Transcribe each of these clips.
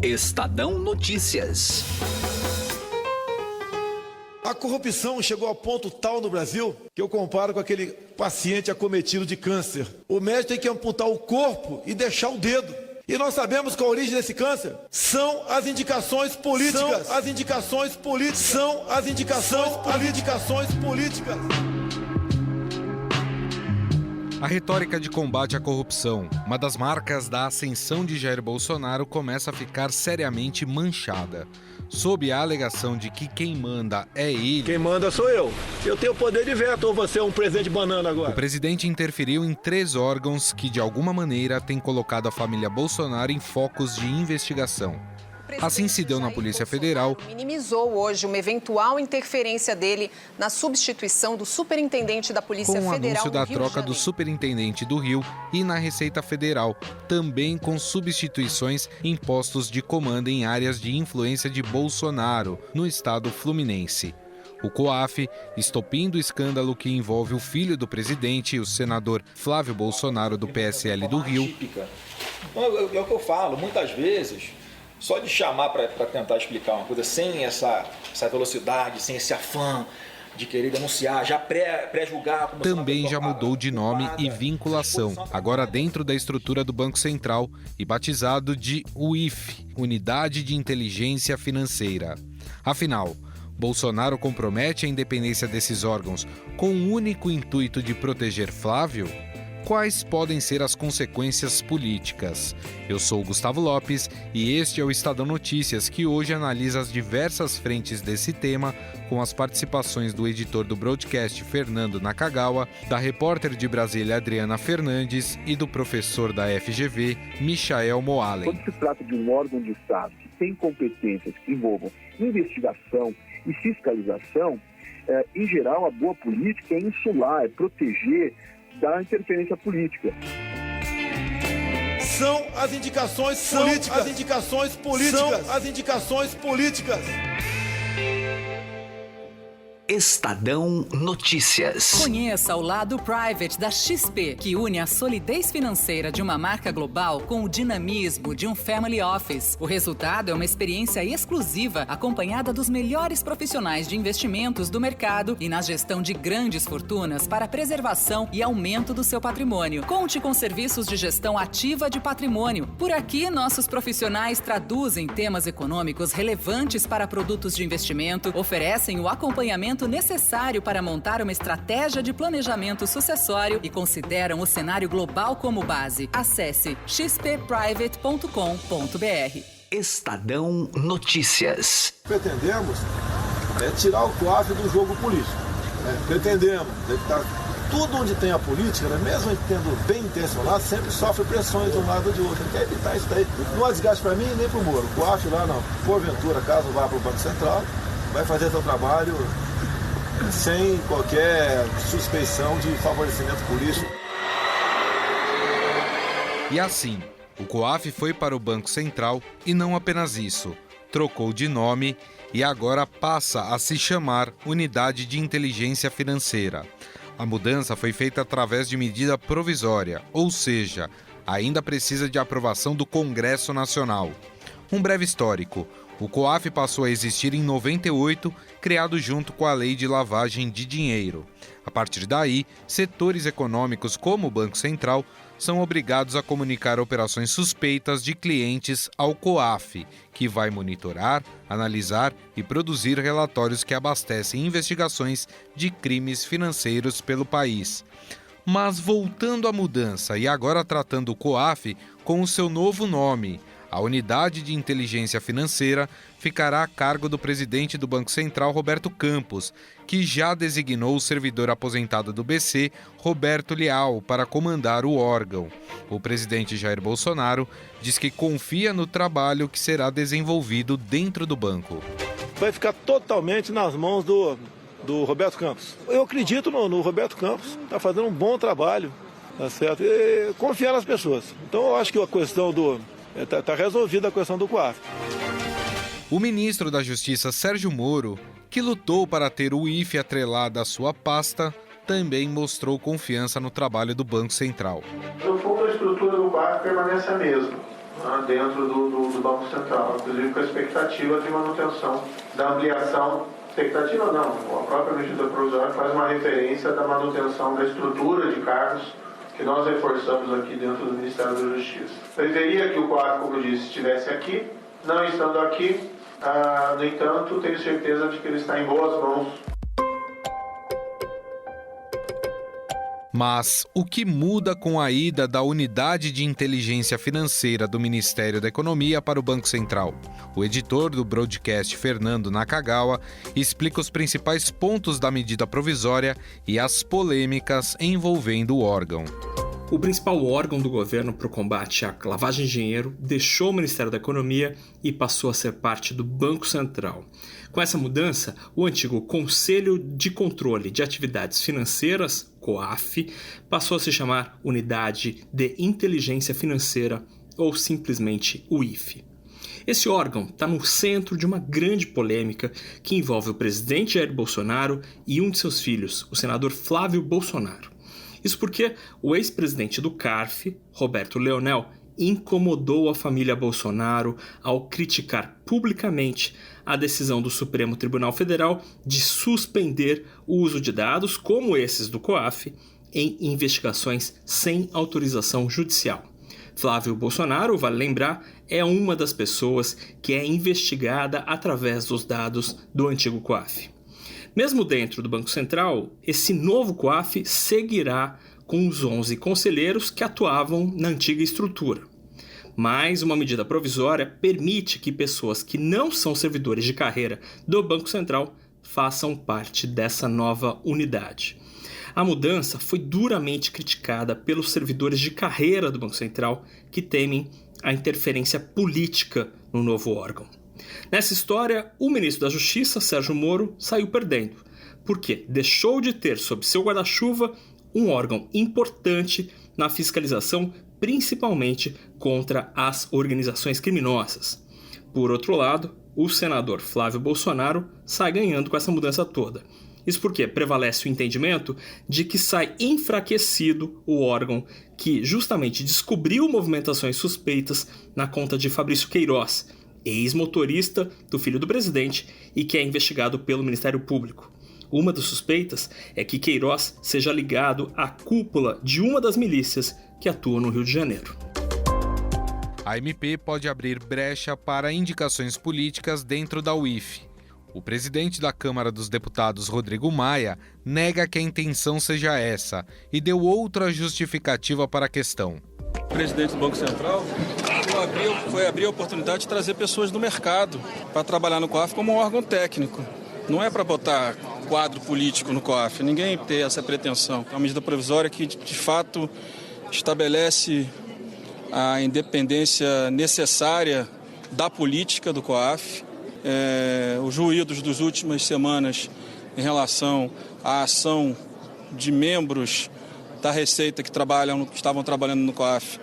Estadão Notícias. A corrupção chegou ao ponto tal no Brasil que eu comparo com aquele paciente acometido de câncer. O médico tem que amputar o corpo e deixar o dedo. E nós sabemos que a origem desse câncer são as indicações políticas. São as indicações políticas. São as indicações políticas. A retórica de combate à corrupção, uma das marcas da ascensão de Jair Bolsonaro, começa a ficar seriamente manchada. Sob a alegação de que quem manda é ele... Quem manda sou eu. Eu tenho poder de veto, ou você é um presidente banana agora? O presidente interferiu em 3 órgãos que, de alguma maneira, têm colocado a família Bolsonaro em focos de investigação. Assim se deu na Polícia Federal. Minimizou hoje uma eventual interferência dele na substituição do superintendente da Polícia Federal. Com o anúncio da troca do superintendente do Rio e na Receita Federal, também com substituições em postos de comando em áreas de influência de Bolsonaro, no estado fluminense. O COAF, estopim do escândalo que envolve o filho do presidente, o senador Flávio Bolsonaro, do PSL do Rio. Então, é o que eu falo, muitas vezes... Só de chamar para tentar explicar uma coisa sem essa velocidade, sem esse afã de querer denunciar, já pré-julgar... Também já mudou de nome e vinculação, agora dentro da estrutura do Banco Central e batizado de UIF, Unidade de Inteligência Financeira. Afinal, Bolsonaro compromete a independência desses órgãos com o único intuito de proteger Flávio? Quais podem ser as consequências políticas? Eu sou o Gustavo Lopes e este é o Estadão Notícias, que hoje analisa as diversas frentes desse tema, com as participações do editor do broadcast Fernando Nakagawa, da repórter de Brasília Adriana Fernandes e do professor da FGV, Michael Moalen. Quando se trata de um órgão de Estado que tem competências que envolvam investigação e fiscalização, em geral a boa política é insular, é proteger da interferência política. São as indicações políticas. Estadão Notícias. Conheça o lado private da XP, que une a solidez financeira de uma marca global com o dinamismo de um family office. O resultado é uma experiência exclusiva, acompanhada dos melhores profissionais de investimentos do mercado e na gestão de grandes fortunas para a preservação e aumento do seu patrimônio. Conte com serviços de gestão ativa de patrimônio. Por aqui, nossos profissionais traduzem temas econômicos relevantes para produtos de investimento, oferecem o acompanhamento necessário para montar uma estratégia de planejamento sucessório e consideram o cenário global como base. Acesse xpprivate.com.br. Estadão Notícias. Pretendemos tirar o COAF do jogo político. Pretendemos evitar tudo onde tem a política, mesmo tendo bem intencionado, sempre sofre pressões de um lado ou de outro. Quer evitar isso daí. Não há desgaste para mim nem para o Moro. O COAF lá, não. Porventura, caso vá para o Banco Central, vai fazer seu trabalho sem qualquer suspeição de favorecimento político. E assim, o COAF foi para o Banco Central e não apenas isso, trocou de nome e agora passa a se chamar Unidade de Inteligência Financeira. A mudança foi feita através de medida provisória, ou seja, ainda precisa de aprovação do Congresso Nacional. Um breve histórico. O COAF passou a existir em 98, criado junto com a Lei de Lavagem de Dinheiro. A partir daí, setores econômicos como o Banco Central são obrigados a comunicar operações suspeitas de clientes ao COAF, que vai monitorar, analisar e produzir relatórios que abastecem investigações de crimes financeiros pelo país. Mas voltando à mudança e agora tratando o COAF com o seu novo nome, a Unidade de Inteligência Financeira ficará a cargo do presidente do Banco Central, Roberto Campos, que já designou o servidor aposentado do BC, Roberto Leal, para comandar o órgão. O presidente Jair Bolsonaro diz que confia no trabalho que será desenvolvido dentro do banco. Vai ficar totalmente nas mãos do Roberto Campos. Eu acredito no Roberto Campos, está fazendo um bom trabalho, tá certo? E confiar nas pessoas. Então eu acho que a questão Está resolvida a questão do COAF. O ministro da Justiça, Sérgio Moro, que lutou para ter o IFE atrelado à sua pasta, também mostrou confiança no trabalho do Banco Central. No fundo, a estrutura do COAF permanece a mesma. dentro do Banco Central, inclusive com a expectativa de manutenção da ampliação. Expectativa não, a própria medida provisória faz uma referência da manutenção da estrutura de cargos que nós reforçamos aqui dentro do Ministério da Justiça. Preferia que o COAF, como eu disse, estivesse aqui, não estando aqui, no entanto, tenho certeza de que ele está em boas mãos. Mas o que muda com a ida da Unidade de Inteligência Financeira do Ministério da Economia para o Banco Central? O editor do broadcast, Fernando Nakagawa, explica os principais pontos da medida provisória e as polêmicas envolvendo o órgão. O principal órgão do governo para o combate à lavagem de dinheiro deixou o Ministério da Economia e passou a ser parte do Banco Central. Com essa mudança, o antigo Conselho de Controle de Atividades Financeiras, COAF, passou a se chamar Unidade de Inteligência Financeira, ou simplesmente UIF. Esse órgão está no centro de uma grande polêmica que envolve o presidente Jair Bolsonaro e um de seus filhos, o senador Flávio Bolsonaro. Isso porque o ex-presidente do CARF, Roberto Leonel, incomodou a família Bolsonaro ao criticar publicamente a decisão do Supremo Tribunal Federal de suspender o uso de dados, como esses do COAF, em investigações sem autorização judicial. Flávio Bolsonaro, vale lembrar, é uma das pessoas que é investigada através dos dados do antigo COAF. Mesmo dentro do Banco Central, esse novo COAF seguirá com os 11 conselheiros que atuavam na antiga estrutura. Mas uma medida provisória permite que pessoas que não são servidores de carreira do Banco Central façam parte dessa nova unidade. A mudança foi duramente criticada pelos servidores de carreira do Banco Central que temem a interferência política no novo órgão. Nessa história, o ministro da Justiça, Sérgio Moro, saiu perdendo, porque deixou de ter sob seu guarda-chuva um órgão importante na fiscalização, principalmente contra as organizações criminosas. Por outro lado, o senador Flávio Bolsonaro sai ganhando com essa mudança toda. Isso porque prevalece o entendimento de que sai enfraquecido o órgão que justamente descobriu movimentações suspeitas na conta de Fabrício Queiroz, ex-motorista do filho do presidente e que é investigado pelo Ministério Público. Uma das suspeitas é que Queiroz seja ligado à cúpula de uma das milícias que atua no Rio de Janeiro. A MP pode abrir brecha para indicações políticas dentro da UIF. O presidente da Câmara dos Deputados, Rodrigo Maia, nega que a intenção seja essa e deu outra justificativa para a questão. O presidente do Banco Central foi abrir a oportunidade de trazer pessoas do mercado para trabalhar no COAF como um órgão técnico. Não é para botar quadro político no COAF, ninguém tem essa pretensão. É uma medida provisória que, de fato, estabelece a independência necessária da política do COAF. Os ruídos das últimas semanas em relação à ação de membros da Receita que estavam trabalhando no COAF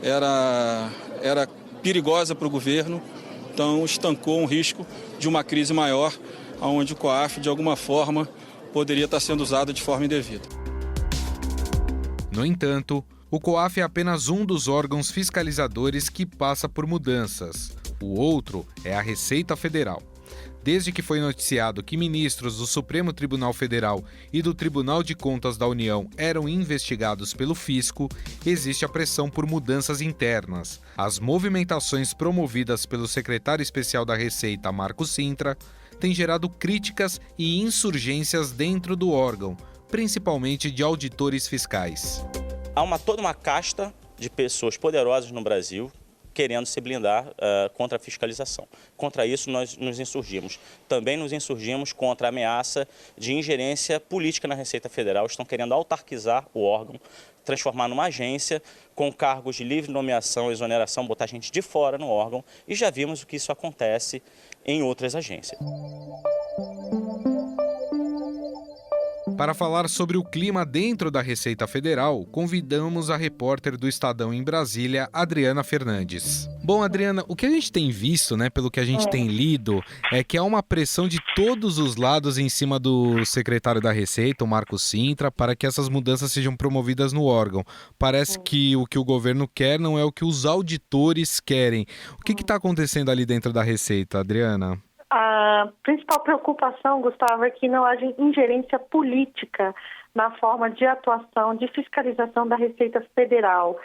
era perigosa para o governo, então estancou um risco de uma crise maior, onde o COAF, de alguma forma, poderia estar sendo usado de forma indevida. No entanto, o COAF é apenas um dos órgãos fiscalizadores que passa por mudanças. O outro é a Receita Federal. Desde que foi noticiado que ministros do Supremo Tribunal Federal e do Tribunal de Contas da União eram investigados pelo fisco, existe a pressão por mudanças internas. As movimentações promovidas pelo secretário especial da Receita, Marco Sintra, têm gerado críticas e insurgências dentro do órgão, principalmente de auditores fiscais. Há toda uma casta de pessoas poderosas no Brasil querendo se blindar contra a fiscalização. Contra isso, nós nos insurgimos. Também nos insurgimos contra a ameaça de ingerência política na Receita Federal. Estão querendo autarquizar o órgão, transformar numa agência com cargos de livre nomeação, exoneração, botar gente de fora no órgão. E já vimos o que isso acontece em outras agências. Para falar sobre o clima dentro da Receita Federal, convidamos a repórter do Estadão em Brasília, Adriana Fernandes. Bom, Adriana, o que a gente tem visto, pelo que a gente tem lido, é que há uma pressão de todos os lados em cima do secretário da Receita, o Marcos Cintra, para que essas mudanças sejam promovidas no órgão. Parece que o governo quer não é o que os auditores querem. O que está acontecendo ali dentro da Receita, Adriana? A principal preocupação, Gustavo, é que não haja ingerência política na forma de atuação, de fiscalização da Receita Federal.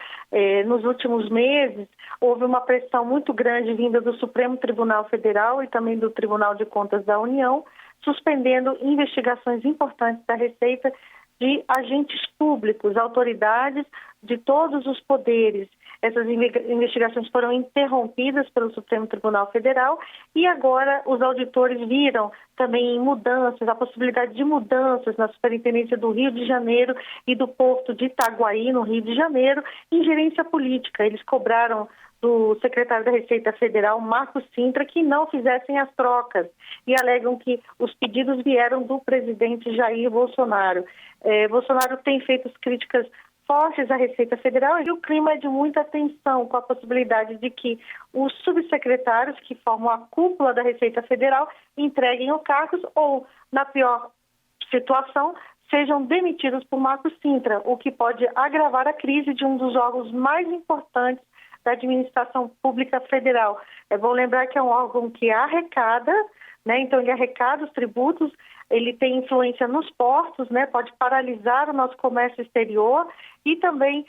Nos últimos meses, houve uma pressão muito grande vinda do Supremo Tribunal Federal e também do Tribunal de Contas da União, suspendendo investigações importantes da Receita de agentes públicos, autoridades de todos os poderes. Essas investigações foram interrompidas pelo Supremo Tribunal Federal e agora os auditores viram também mudanças, a possibilidade de mudanças na Superintendência do Rio de Janeiro e do Porto de Itaguaí, no Rio de Janeiro, ingerência política. Eles cobraram do secretário da Receita Federal, Marcos Cintra, que não fizessem as trocas e alegam que os pedidos vieram do presidente Jair Bolsonaro. Bolsonaro tem feito críticas fortes à Receita Federal e o clima é de muita tensão, com a possibilidade de que os subsecretários que formam a cúpula da Receita Federal entreguem os cargos ou, na pior situação, sejam demitidos por Marcos Cintra, o que pode agravar a crise de um dos órgãos mais importantes da administração pública federal. É bom lembrar que é um órgão que arrecada, então ele arrecada os tributos, ele tem influência nos portos, pode paralisar o nosso comércio exterior e também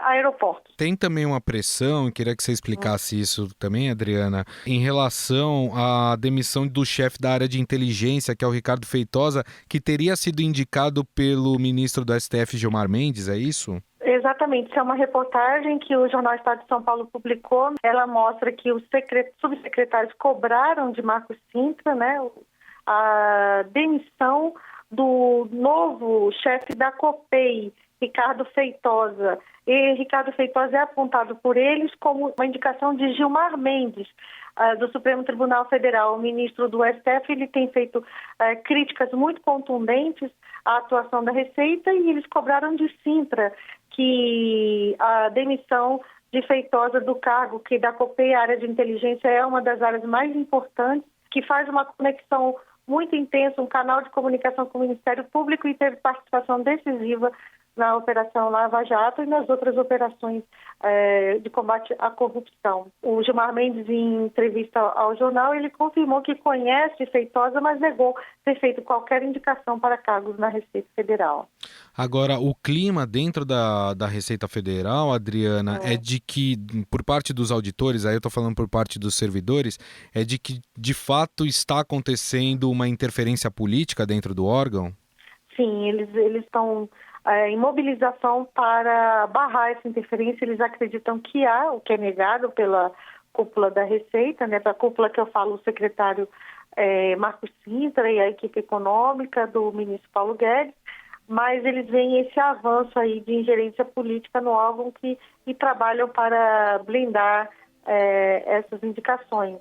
aeroportos. Tem também uma pressão, queria que você explicasse isso também, Adriana, em relação à demissão do chefe da área de inteligência, que é o Ricardo Feitosa, que teria sido indicado pelo ministro do STF, Gilmar Mendes, é isso? Exatamente, isso é uma reportagem que o Jornal Estado de São Paulo publicou. Ela mostra que os subsecretários cobraram de Marcos Cintra, a demissão do novo chefe da COPEI, Ricardo Feitosa. E Ricardo Feitosa é apontado por eles como uma indicação de Gilmar Mendes, do Supremo Tribunal Federal. O ministro do STF ele tem feito críticas muito contundentes à atuação da Receita e eles cobraram de Cintra que a demissão de Feitosa do cargo, que da COPEI, a área de inteligência, é uma das áreas mais importantes, que faz uma conexão muito intensa, um canal de comunicação com o Ministério Público e teve participação decisiva na Operação Lava Jato e nas outras operações de combate à corrupção. O Gilmar Mendes, em entrevista ao jornal, ele confirmou que conhece Feitosa, mas negou ter feito qualquer indicação para cargos na Receita Federal. Agora, o clima dentro da Receita Federal, Adriana, é de que, por parte dos auditores, aí eu estou falando por parte dos servidores, é de que, de fato, está acontecendo uma interferência política dentro do órgão? Sim, eles estão em mobilização para barrar essa interferência. Eles acreditam que há, o que é negado pela cúpula da Receita, para a cúpula que eu falo, o secretário Marcos Cintra e a equipe econômica do ministro Paulo Guedes, mas eles veem esse avanço aí de ingerência política no órgão e trabalham para blindar essas indicações.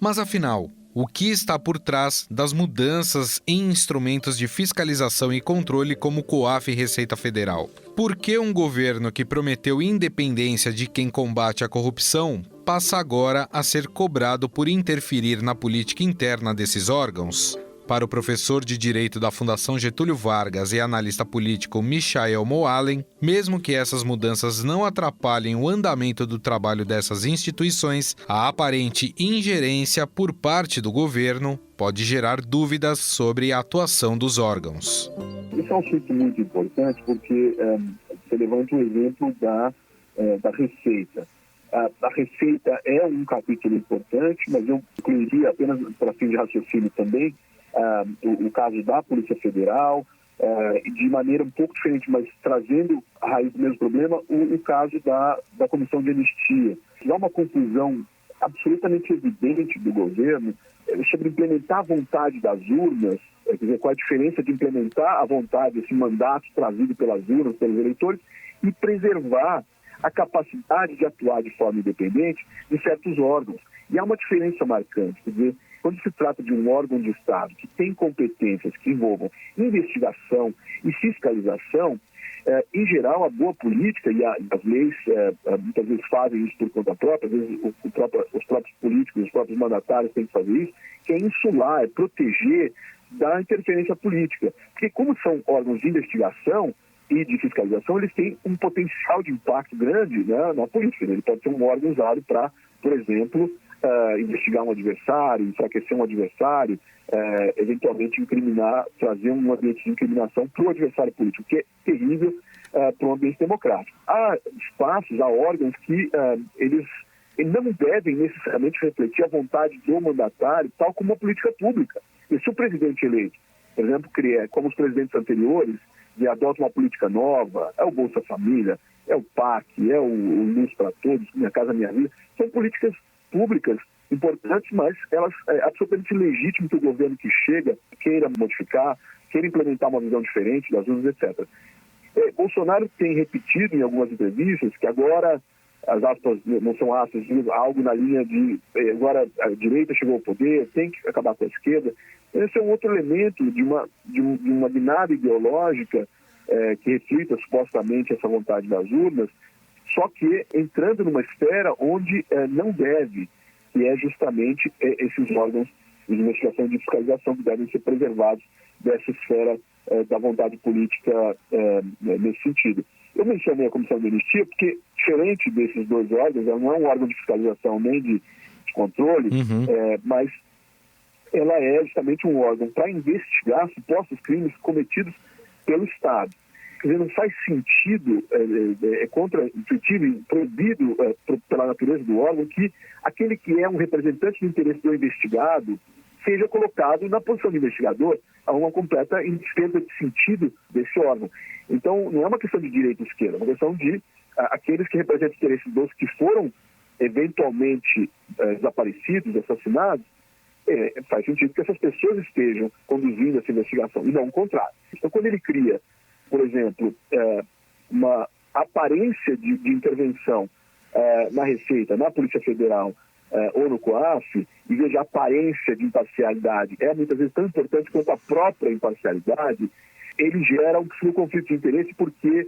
Mas afinal, o que está por trás das mudanças em instrumentos de fiscalização e controle como COAF e Receita Federal? Por que um governo que prometeu independência de quem combate a corrupção passa agora a ser cobrado por interferir na política interna desses órgãos? Para o professor de Direito da Fundação Getúlio Vargas e analista político Michael Moalen, mesmo que essas mudanças não atrapalhem o andamento do trabalho dessas instituições, a aparente ingerência por parte do governo pode gerar dúvidas sobre a atuação dos órgãos. Esse é um assunto muito importante porque você levanta o exemplo da Receita. A Receita é um capítulo importante, mas eu incluiria apenas para fim de raciocínio também o caso da Polícia Federal, de maneira um pouco diferente, mas trazendo a raiz do mesmo problema, o caso da Comissão de Anistia. Há uma confusão absolutamente evidente do governo sobre implementar a vontade das urnas, quer dizer, qual a diferença de implementar a vontade, esse mandato trazido pelas urnas, pelos eleitores, e preservar a capacidade de atuar de forma independente de certos órgãos. E há uma diferença marcante, quer dizer, quando se trata de um órgão de Estado que tem competências que envolvam investigação e fiscalização, em geral, a boa política e as leis muitas vezes fazem isso por conta própria, às vezes os próprios políticos, os próprios mandatários têm que fazer isso, que é insular, é proteger da interferência política. Porque como são órgãos de investigação e de fiscalização, eles têm um potencial de impacto grande, né, na política. Ele pode ser um órgão usado para, por exemplo, investigar um adversário, enfraquecer um adversário, eventualmente incriminar, trazer um ambiente de incriminação para o adversário político, que é terrível para um ambiente democrático. Há espaços, há órgãos que eles não devem necessariamente refletir a vontade do mandatário, tal como a política pública. E se o presidente eleito, por exemplo, como os presidentes anteriores, e adota uma política nova, é o Bolsa Família, é o PAC, é o Luz para Todos, Minha Casa Minha Vida, são políticas públicas importantes, mas elas é absolutamente legítimo que o governo que chega queira modificar, queira implementar uma visão diferente das urnas, etc. Bolsonaro tem repetido em algumas entrevistas que agora, as aspas não são aspas, algo na linha de agora a direita chegou ao poder, tem que acabar com a esquerda. Esse é um outro elemento de uma guinada ideológica que reflita supostamente essa vontade das urnas, só que entrando numa esfera onde não deve, que é justamente esses órgãos de investigação e de fiscalização que devem ser preservados dessa esfera da vontade política nesse sentido. Eu mencionei a Comissão de Anistia porque, diferente desses dois órgãos, ela não é um órgão de fiscalização nem de controle, mas ela é justamente um órgão para investigar supostos crimes cometidos pelo Estado. Quer dizer, não faz sentido, é contra-intuitivo e proibido pela natureza do órgão que aquele que é um representante do interesse do investigado seja colocado na posição de investigador. Há uma completa perda de sentido desse órgão. Então, não é uma questão de direita e esquerda, é uma questão de aqueles que representam os interesses dos que foram eventualmente desaparecidos, assassinados. Faz sentido que essas pessoas estejam conduzindo essa investigação, e não o contrário. Então, quando ele cria, por exemplo, uma aparência de intervenção na Receita, na Polícia Federal ou no COAF, e veja a aparência de imparcialidade é muitas vezes tão importante quanto a própria imparcialidade, ele gera um possível conflito de interesse porque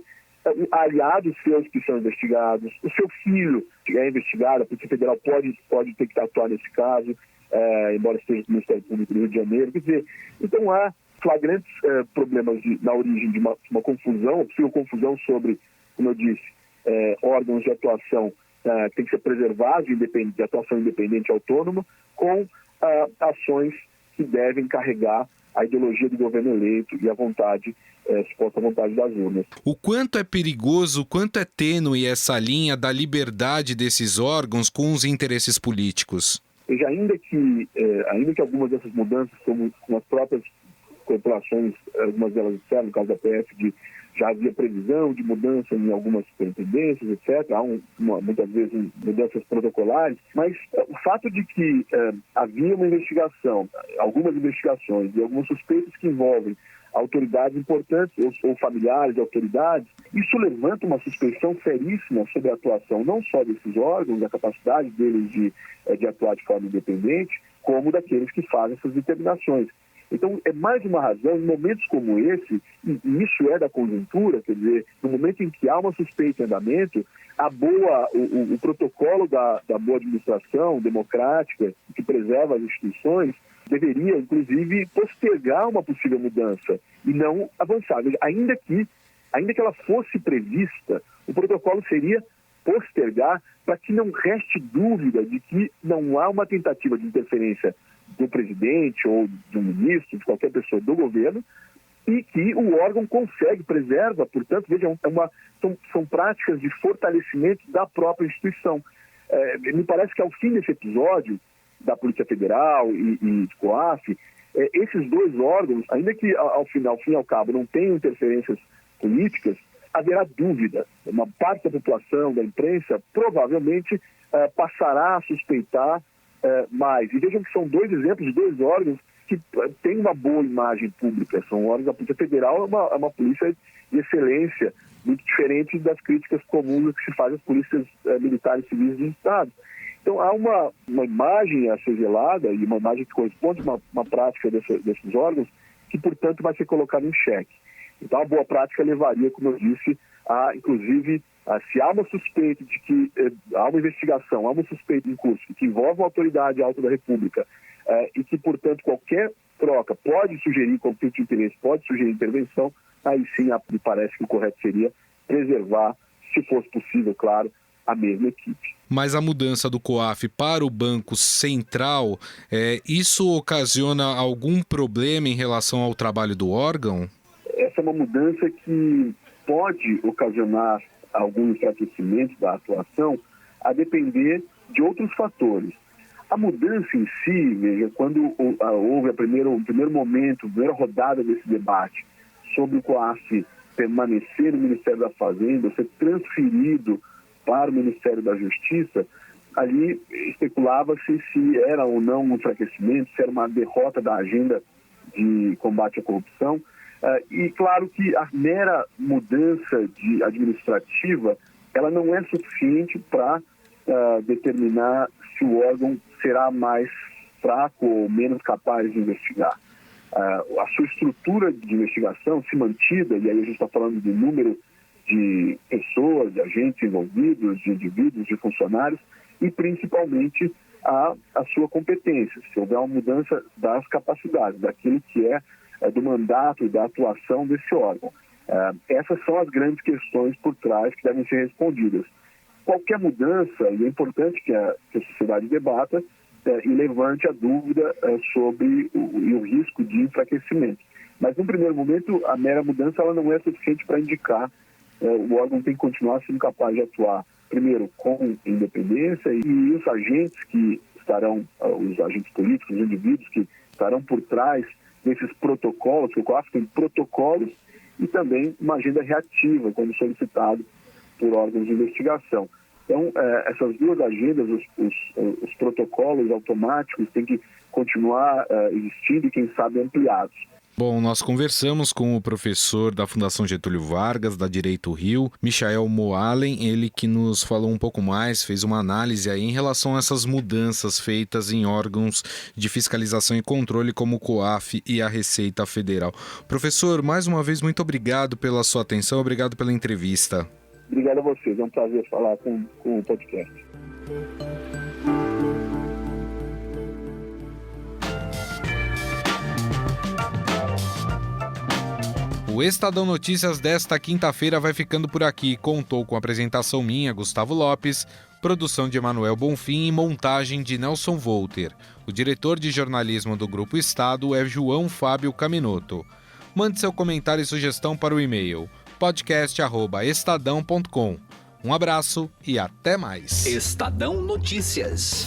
aliados seus que são investigados, o seu filho que é investigado, a Polícia Federal pode ter que atuar nesse caso, embora esteja no Ministério Público do Rio de Janeiro. Quer dizer, então há flagrantes problemas na origem de uma confusão, possível confusão sobre, como eu disse, órgãos de atuação que têm que ser preservados de atuação independente e autônoma, com ações que devem carregar a ideologia do governo eleito e a vontade, suposta vontade das urnas. O quanto é perigoso, o quanto é tênue essa linha da liberdade desses órgãos com os interesses políticos? Veja, ainda que algumas dessas mudanças, como as próprias corporações, algumas delas disseram, no caso da PF, já havia previsão de mudança em algumas superintendências, etc. Há muitas vezes mudanças protocolares, mas o fato de que havia uma investigação, algumas investigações e alguns suspeitos que envolvem autoridades importantes ou familiares de autoridades, isso levanta uma suspeição seríssima sobre a atuação não só desses órgãos, a capacidade deles de atuar de forma independente, como daqueles que fazem essas determinações. Então, é mais uma razão, em momentos como esse, e isso é da conjuntura, quer dizer, no momento em que há uma suspeita em andamento, o protocolo da boa administração democrática, que preserva as instituições, deveria, inclusive, postergar uma possível mudança e não avançar. Ainda que ela fosse prevista, o protocolo seria postergar para que não reste dúvida de que não há uma tentativa de interferência do presidente ou do ministro, de qualquer pessoa do governo, e que o órgão preserva, portanto, vejam, são práticas de fortalecimento da própria instituição. Me parece que ao fim desse episódio da Polícia Federal e do COAF, esses dois órgãos, ainda que ao fim e ao cabo não tenham interferências políticas, haverá dúvida. Uma parte da população, da imprensa, provavelmente passará a suspeitar mais. E vejam que são dois exemplos de dois órgãos que têm uma boa imagem pública. São órgãos da Polícia Federal, é uma polícia de excelência, muito diferente das críticas comuns que se fazem às polícias militares civis dos estados. Então há uma imagem a ser zelada e uma imagem que corresponde a uma prática desses órgãos que, portanto, vai ser colocada em xeque. Então a boa prática levaria, como eu disse, inclusive, se há uma suspeita de que há uma investigação, há uma suspeita em curso que envolve uma autoridade alta da República e que, portanto, qualquer troca pode sugerir conflito de interesse, pode sugerir intervenção, aí sim me parece que o correto seria preservar, se fosse possível, claro, a mesma equipe. Mas a mudança do COAF para o Banco Central, isso ocasiona algum problema em relação ao trabalho do órgão? Essa é uma mudança que pode ocasionar algum enfraquecimento da atuação, a depender de outros fatores. A mudança em si, veja, quando houve o primeiro momento, a primeira rodada desse debate sobre o COAF permanecer no Ministério da Fazenda, ser transferido para o Ministério da Justiça, ali especulava-se se era ou não um enfraquecimento, se era uma derrota da agenda de combate à corrupção. E claro que a mera mudança administrativa, ela não é suficiente para determinar se o órgão será mais fraco ou menos capaz de investigar. A sua estrutura de investigação, se mantida, e aí a gente está falando do número de pessoas, de agentes envolvidos, de indivíduos, de funcionários, e principalmente a sua competência, se houver uma mudança das capacidades, daquilo que é do mandato e da atuação desse órgão. Essas são as grandes questões por trás que devem ser respondidas. Qualquer mudança, e é importante que a sociedade debata e levante a dúvida sobre o risco de enfraquecimento. Mas, no primeiro momento, a mera mudança ela não é suficiente para indicar o órgão tem que continuar sendo capaz de atuar, primeiro, com independência, e os agentes que estarão, os agentes políticos, os indivíduos que estarão por trás desses protocolos, que o COAF tem protocolos e também uma agenda reativa, quando solicitado por órgãos de investigação. Então, essas duas agendas, os protocolos automáticos, têm que continuar existindo e, quem sabe, ampliados. Bom, nós conversamos com o professor da Fundação Getúlio Vargas, da Direito Rio, Michael Moalen, ele que nos falou um pouco mais, fez uma análise aí em relação a essas mudanças feitas em órgãos de fiscalização e controle como o COAF e a Receita Federal. Professor, mais uma vez, muito obrigado pela sua atenção, obrigado pela entrevista. Obrigado a vocês, é um prazer falar com o podcast. O Estadão Notícias desta quinta-feira vai ficando por aqui. Contou com a apresentação minha, Gustavo Lopes, produção de Emanuel Bonfim e montagem de Nelson Volter. O diretor de jornalismo do Grupo Estado é João Fábio Caminoto. Mande seu comentário e sugestão para o e-mail podcast@estadão.com. Um abraço e até mais. Estadão Notícias.